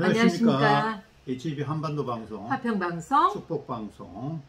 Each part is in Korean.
안녕하십니까. HB 한반도 방송, 화평방송, 축복방송.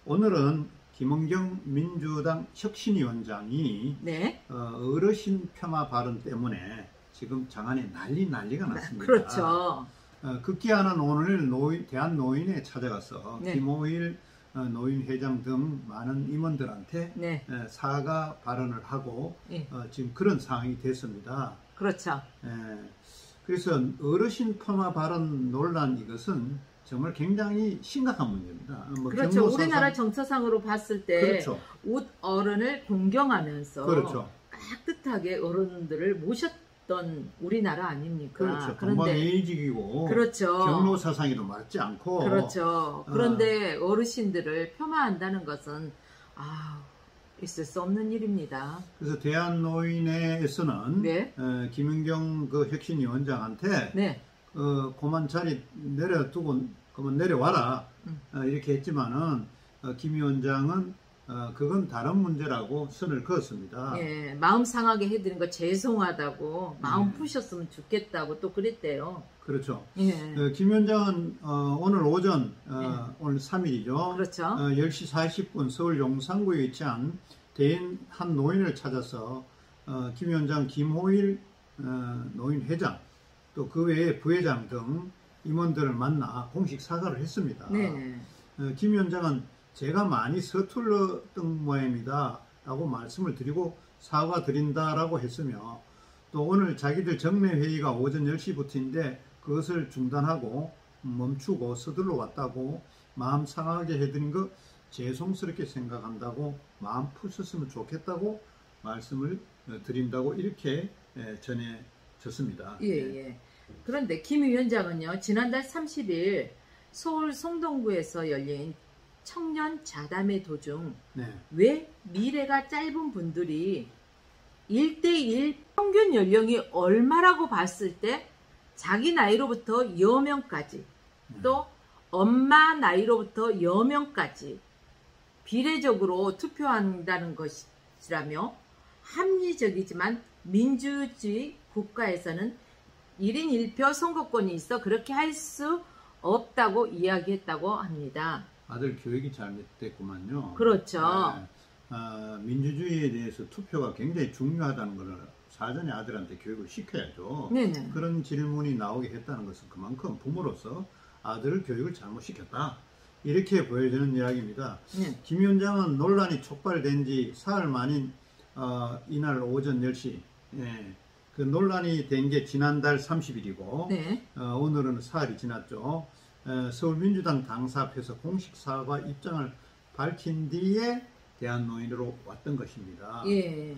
오늘은 김은경 민주당 혁신위원장이 네. 어르신 폄하 발언 때문에 지금 장안에 난리가 났습니다. 그렇죠. 급기야는 오늘 대한노인에 찾아가서 네. 김호일 노인회장 등 많은 임원들한테 네. 사과 발언을 하고 네. 지금 그런 상황이 됐습니다. 그렇죠. 그래서 어르신 폄하 발언 논란, 이것은 정말 굉장히 심각한 문제입니다. 그렇죠. 우리나라 정서상으로 봤을 때 그렇죠. 웃 어른을 공경하면서 그렇죠. 깍듯하게 어른들을 모셨던 우리나라 아닙니까? 그렇죠. 그런데 동방예의직이고 그렇죠. 경로 사상에도 맞지 않고 그렇죠. 그런데 어르신들을 폄하한다는 것은 있을 수 없는 일입니다. 그래서 대한노인회에서는 네. 김은경 그 혁신위원장한테 네. 그만 자리 내려두고 그만 내려와라 이렇게 했지만은 김 위원장은 그건 다른 문제라고 선을 그었습니다. 예, 마음 상하게 해드린 거 죄송하다고, 마음 네. 푸셨으면 좋겠다고 또 그랬대요. 그렇죠. 예. 김 위원장은 오늘 오전 오늘 3일이죠. 그렇죠. 10시 40분 서울 용산구에 위치한 대인 한 노인을 찾아서 김 위원장, 김호일 노인회장, 또 그 외에 부회장 등 임원들을 만나 공식 사과를 했습니다. 네. 김 위원장은 제가 많이 서툴렀던 모양입니다 라고 말씀을 드리고 사과드린다라고 했으며, 또 오늘 자기들 정례회의가 오전 10시부터인데 그것을 중단하고 멈추고 서둘러 왔다고 마음 상하게 해드린 거 죄송스럽게 생각한다고 마음 푸셨으면 좋겠다고 말씀을 드린다고 이렇게 전해졌습니다. 예. 그런데 김 위원장은요, 지난달 30일 서울 성동구에서 열린 청년 자담회 도중 왜 미래가 짧은 분들이 1대1 평균 연령이 얼마라고 봤을 때 자기 나이로부터 여명까지 또 엄마 나이로부터 여명까지 비례적으로 투표한다는 것이라며, 합리적이지만 민주주의 국가에서는 1인 1표 선거권이 있어 그렇게 할 수 없다고 이야기했다고 합니다. 아들 교육이 잘못됐구만요. 그렇죠. 민주주의에 대해서 투표가 굉장히 중요하다는 것을 사전에 아들한테 교육을 시켜야죠. 네네. 그런 질문이 나오게 했다는 것은 그만큼 부모로서 아들을 교육을 잘못시켰다, 이렇게 보여지는 이야기입니다. 네. 김 위원장은 논란이 촉발된 지 사흘 만인 이날 오전 10시, 그 논란이 된 게 지난달 30일이고 네. 오늘은 사흘이 지났죠. 서울민주당 당사 앞에서 공식 사과 입장을 밝힌 뒤에 대한노인으로 왔던 것입니다. 예.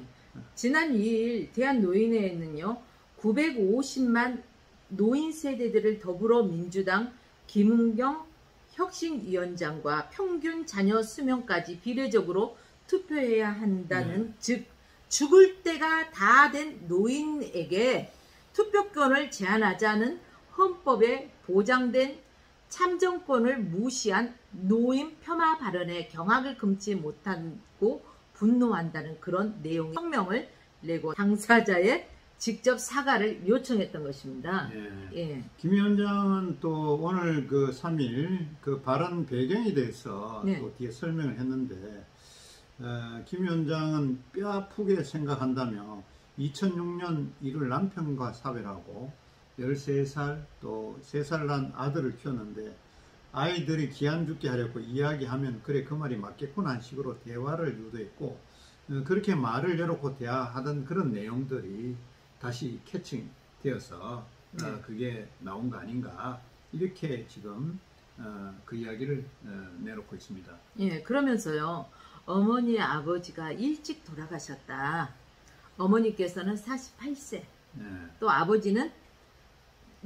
지난 2일 대한노인회에는요, 950만 노인 세대들을 더불어민주당 김은경 혁신위원장과 평균 자녀 수명까지 비례적으로 투표해야 한다는, 즉 죽을 때가 다 된 노인에게 투표권을 제한하자는 헌법에 보장된 참정권을 무시한 노인 폄하 발언에 경악을 금치 못하고 분노한다는 그런 내용의 성명을 내고 당사자의 직접 사과를 요청했던 것입니다. 예. 김 위원장은 또 오늘 그 3일 그 발언 배경에 대해서 또 뒤에 설명을 했는데, 김 위원장은 뼈 아프게 생각한다며 2006년 이를 남편과 사별하고 13살 또 3살 난 아들을 키웠는데, 아이들이 기한 죽게 하려고 이야기하면 그래 그 말이 맞겠구나 하는 식으로 대화를 유도했고, 그렇게 말을 내놓고 대화하던 그런 내용들이 다시 캐칭되어서 그게 나온 거 아닌가, 이렇게 지금 그 이야기를 내놓고 있습니다. 예, 그러면서요, 어머니의 아버지가 일찍 돌아가셨다. 어머니께서는 48세, 또 아버지는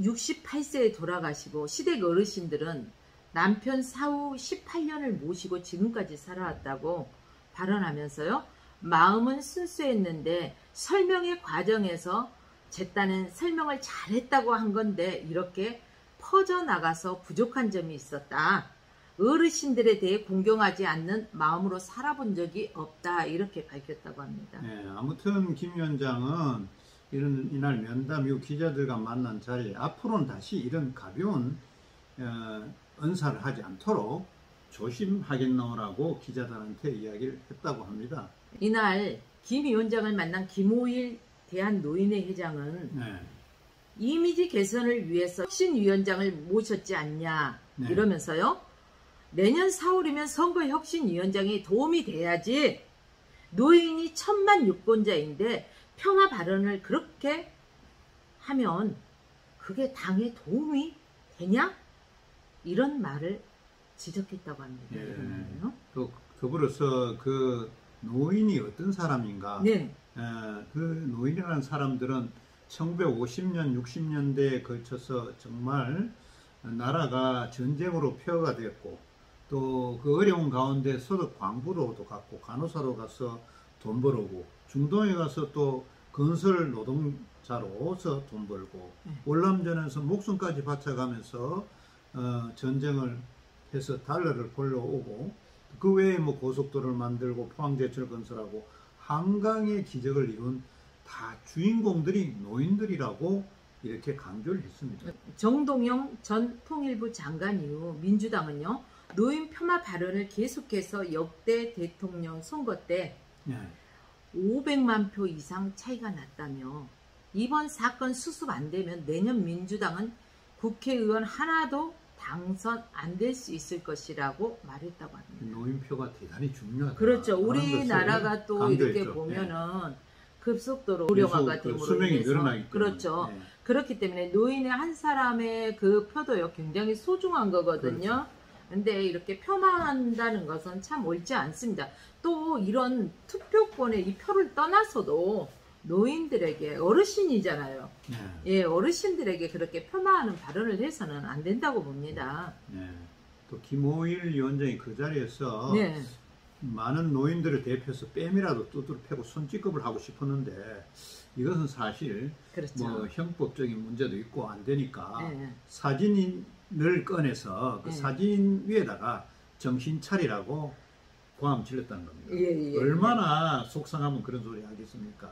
68세에 돌아가시고 시댁 어르신들은 남편 사후 18년을 모시고 지금까지 살아왔다고 발언하면서요, 마음은 순수했는데 설명의 과정에서 제 딴은 설명을 잘했다고 한 건데 이렇게 퍼져나가서 부족한 점이 있었다. 어르신들에 대해 공경하지 않는 마음으로 살아본 적이 없다, 이렇게 밝혔다고 합니다. 아무튼 김 위원장은 이날 면담 이후 기자들과 만난 자리에 앞으로는 다시 이런 가벼운 언사를 하지 않도록 조심하겠노라고 기자들한테 이야기를 했다고 합니다. 이날 김 위원장을 만난 김호일 대한노인회 회장은 네. 이미지 개선을 위해서 혁신위원장을 모셨지 않냐 네. 이러면서요. 내년 4월이면 선거혁신위원장이 도움이 돼야지. 노인이 1000만 유권자인데 평화 발언을 그렇게 하면 그게 당에 도움이 되냐? 이런 말을 지적했다고 합니다. 예. 또 더불어서 그 노인이 어떤 사람인가? 네. 그 노인이라는 사람들은 1950년, 60년대에 걸쳐서 정말 나라가 전쟁으로 폐허가 됐고 또 그 어려운 가운데 소득 광부로도 갔고 간호사로 가서 돈 벌고 중동에 가서 또 건설 노동자로서 돈 벌고 월남전에서 목숨까지 바쳐가면서 전쟁을 해서 달러를 벌러오고 그 외에 뭐 고속도로를 만들고 포항제철 건설하고 한강의 기적을 이룬 다 주인공들이 노인들이라고 이렇게 강조를 했습니다. 정동영 전 통일부 장관 이후 민주당은요. 노인 폄하 발언을 계속해서 역대 대통령 선거 때 500만 표 이상 차이가 났다며 이번 사건 수습 안 되면 내년 민주당은 국회의원 하나도 당선 안 될 수 있을 것이라고 말했다고 합니다. 노인표가 대단히 중요하다. 그렇죠. 우리나라가 또 이렇게 보면은 급속도로 고령화가 됨으로 수명이 인해서 늘어나기 때문에. 그렇죠. 그렇기 때문에 노인의 한 사람의 그 표도요 굉장히 소중한 거거든요. 그렇죠. 근데 이렇게 폄하한다는 것은 참 옳지 않습니다. 또 이런 투표권의 이 표를 떠나서도 노인들에게 어르신이잖아요. 예, 어르신들에게 그렇게 폄하하는 발언을 해서는 안 된다고 봅니다. 또 김호일 위원장이 그 자리에서 많은 노인들을 대표해서 뺨이라도 두드려 패고 손찌검을 하고 싶었는데 이것은 사실 그렇죠. 뭐 형법적인 문제도 있고 안 되니까 사진을 꺼내서 그 사진 위에다가 정신 차리라고 고함 질렀다는 겁니다. 얼마나 속상하면 그런 소리 하겠습니까?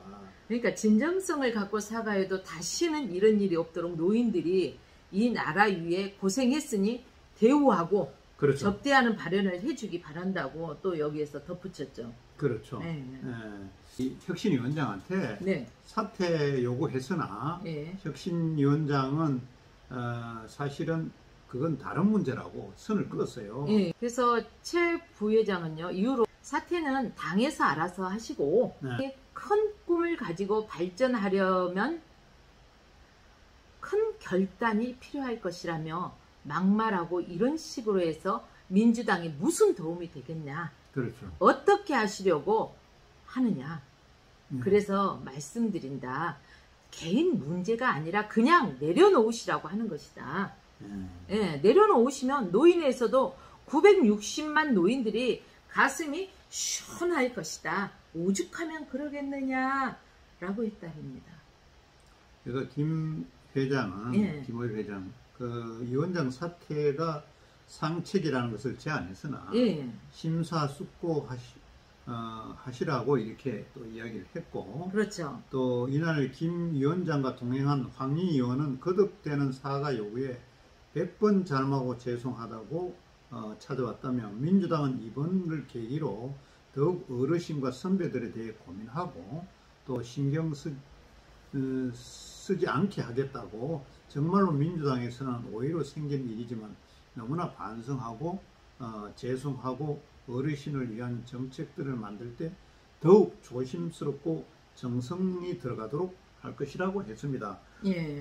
그러니까 진정성을 갖고 사과해도 다시는 이런 일이 없도록 노인들이 이 나라 위에 고생했으니 대우하고 그렇죠. 접대하는 발언을 해주기 바란다고 또 여기에서 덧붙였죠. 그렇죠. 이 혁신위원장한테 사퇴 요구했으나 혁신위원장은 사실은 그건 다른 문제라고 선을 그었어요. 그래서 최 부회장은요 이후로 사퇴는 당에서 알아서 하시고 큰 꿈을 가지고 발전하려면 큰 결단이 필요할 것이라며 막말하고 이런 식으로 해서 민주당에 무슨 도움이 되겠냐. 그렇죠. 어떻게 하시려고 하느냐. 그래서 말씀드린다. 개인 문제가 아니라 그냥 내려놓으시라고 하는 것이다. 내려놓으시면 노인에서도 960만 노인들이 가슴이 시원할 것이다. 오죽하면 그러겠느냐 라고 했답니다. 그래서 김 회장은 김호일 회장 그 위원장 사퇴가 상책이라는 것을 제안했으나 심사숙고하시라고 이렇게 또 이야기를 했고 그렇죠. 또 이날 김 위원장과 동행한 황희 의원은 거듭되는 사과 요구에 100번 잘못하고 죄송하다고 찾아왔다며 민주당은 이번을 계기로 더욱 어르신과 선배들에 대해 고민하고 또 신경 쓰지 않게 하겠다고 정말로 민주당에서는 오히려 생긴 일이지만 너무나 반성하고 죄송하고 어르신을 위한 정책들을 만들 때 더욱 조심스럽고 정성이 들어가도록 할 것이라고 했습니다.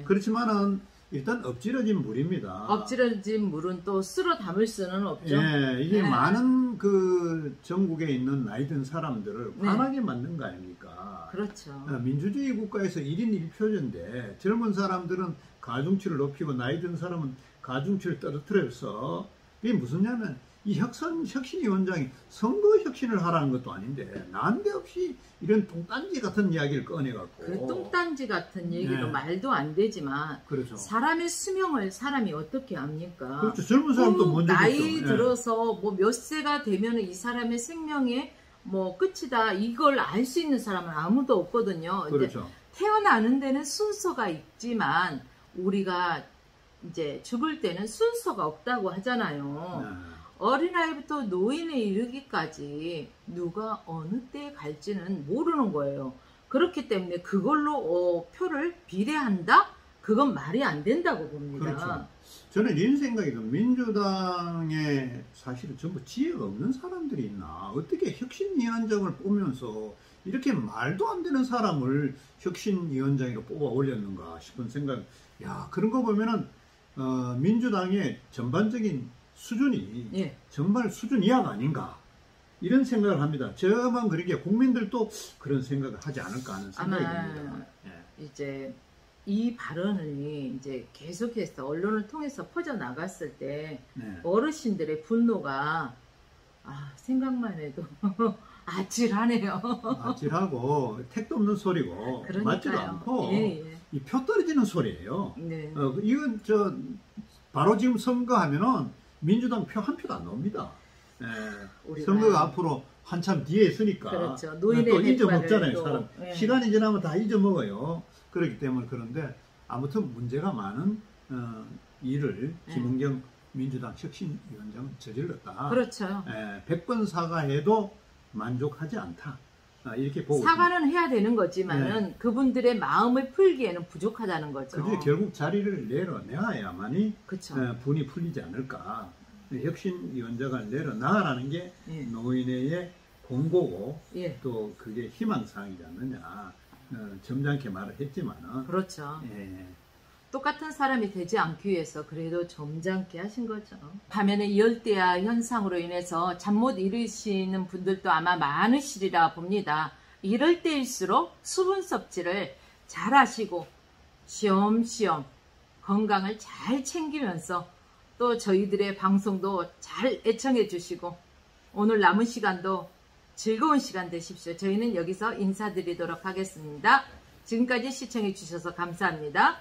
그렇지만은 일단 엎질러진 물입니다. 엎질러진 물은 또 쓸어 담을 수는 없죠. 이게 많은 그 전국에 있는 나이 든 사람들을 화나게 만든 거 아닙니까? 그렇죠. 민주주의 국가에서 1인 1표제인데 젊은 사람들은 가중치를 높이고 나이 든 사람은 가중치를 떨어뜨려서 이게 무슨냐면 이 혁신위원장이 선거 혁신을 하라는 것도 아닌데 난데없이 이런 똥딴지 같은 이야기를 꺼내갖고 그 똥딴지 같은 얘기도 말도 안 되지만 사람의 수명을 사람이 어떻게 압니까? 그렇죠. 젊은 사람도 먼저 나이 들어서 뭐 몇 세가 되면 이 사람의 생명의 뭐 끝이다 이걸 알 수 있는 사람은 아무도 없거든요. 그렇죠. 태어나는 데는 순서가 있지만 우리가 이제 죽을 때는 순서가 없다고 하잖아요. 어린아이부터 노인에 이르기까지 누가 어느 때에 갈지는 모르는 거예요. 그렇기 때문에 그걸로 표를 비례한다? 그건 말이 안 된다고 봅니다. 그렇죠. 저는 이런 생각이 듭니다. 민주당에 사실은 전부 지혜가 없는 사람들이 있나. 어떻게 혁신위원장을 뽑으면서 이렇게 말도 안 되는 사람을 혁신위원장으로 뽑아 올렸는가 싶은 생각. 야, 그런 거 보면은 민주당의 전반적인 수준이 예. 정말 수준 이하가 아닌가 이런 생각을 합니다. 저만 그런 게 국민들도 그런 생각을 하지 않을까 하는 생각이 듭니다. 예. 이제 이 발언이 이제 계속해서 언론을 통해서 퍼져 나갔을 때 네. 어르신들의 분노가 생각만 해도 아찔하네요. 아찔하고 택도 없는 소리고 그러니까요. 맞지도 않고 이 표 떨어지는 소리예요. 네. 이건 바로 지금 선거하면은 민주당 표 한 표도 안 나옵니다. 선거가 앞으로 한참 뒤에 있으니까 그렇죠. 또 잊어먹잖아요. 사람 시간이 지나면 다 잊어먹어요. 그렇기 때문에 그런데 아무튼 문제가 많은 일을 김은경 민주당 혁신위원장은 저질렀다. 그렇죠. 100번 사과해도 만족하지 않다. 이렇게 보고 사과는 해야 되는 거지만은 그분들의 마음을 풀기에는 부족하다는 거죠. 그게 결국 자리를 내려내야만이 그렇죠. 분이 풀리지 않을까. 혁신위원장을 내려놔라는 게 노인회의 공고고 또 그게 희망사항이지 않느냐. 점잖게 말을 했지만은 그렇죠. 똑같은 사람이 되지 않기 위해서 그래도 점잖게 하신 거죠. 반면에 열대야 현상으로 인해서 잠 못 이루시는 분들도 아마 많으시리라 봅니다. 이럴 때일수록 수분 섭취를 잘 하시고 쉬엄쉬엄 건강을 잘 챙기면서 또 저희들의 방송도 잘 애청해 주시고 오늘 남은 시간도 즐거운 시간 되십시오. 저희는 여기서 인사드리도록 하겠습니다. 지금까지 시청해 주셔서 감사합니다.